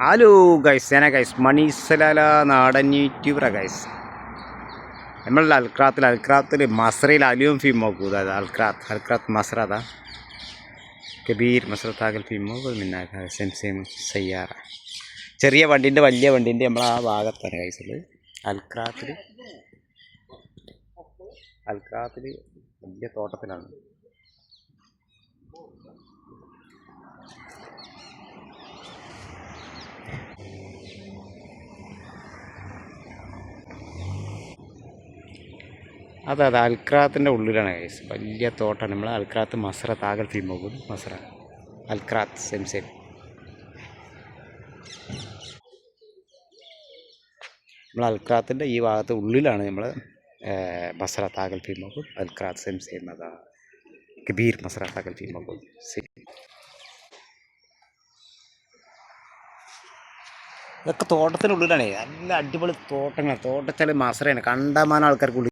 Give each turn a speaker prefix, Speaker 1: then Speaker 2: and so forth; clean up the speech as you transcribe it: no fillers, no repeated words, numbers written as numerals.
Speaker 1: Hello guys, ഞാനാ guys മണീസലാല നാടൻ യൂട്യൂബറാ guys. നമ്മളുടെ അൽക്രാത്തിൽ മസറയിൽ അലിയും ഫീം നോക്കൂ. അതായത് അൽക്രാത്ത് മസറ അതാ കബീർ മസറത്താകൽ ഫീം മിന്നാക്ക സെം സെം സയ്യാറ. ചെറിയ വണ്ടീൻ്റെ വലിയ വണ്ടീൻ്റെ നമ്മൾ ആ ഭാഗത്താണ് ഗൈസുള്ളത്. അൽക്രാത്തിൽ വലിയ തോട്ടത്തിലാണ്. അതെ അൽക്രാത്തിൻ്റെ ഉള്ളിലാണ് ഗൈസ്. വലിയ തോട്ടമാണ്. നമ്മൾ അൽക്രാത്ത് മസറ താകൽ ഫീം പോകും. മസറ അൽക്രാത്ത് സെം സെം. നമ്മൾ അൽക്രാത്തിൻ്റെ ഈ ഭാഗത്ത് ഉള്ളിലാണ് നമ്മൾ മസറ താകൽ ഫീം പോകും. അൽക്രാത്ത് സെം സെം അതാ കബീർ മസറ താകൽ ഫീം പോകും. ഇതൊക്കെ തോട്ടത്തിനുള്ളിലാണേ. നല്ല അടിപൊളി തോട്ടങ്ങൾ. തോട്ടച്ചാൽ മസറയാണ്. കണ്ടമാനം ആൾക്കാർക്ക്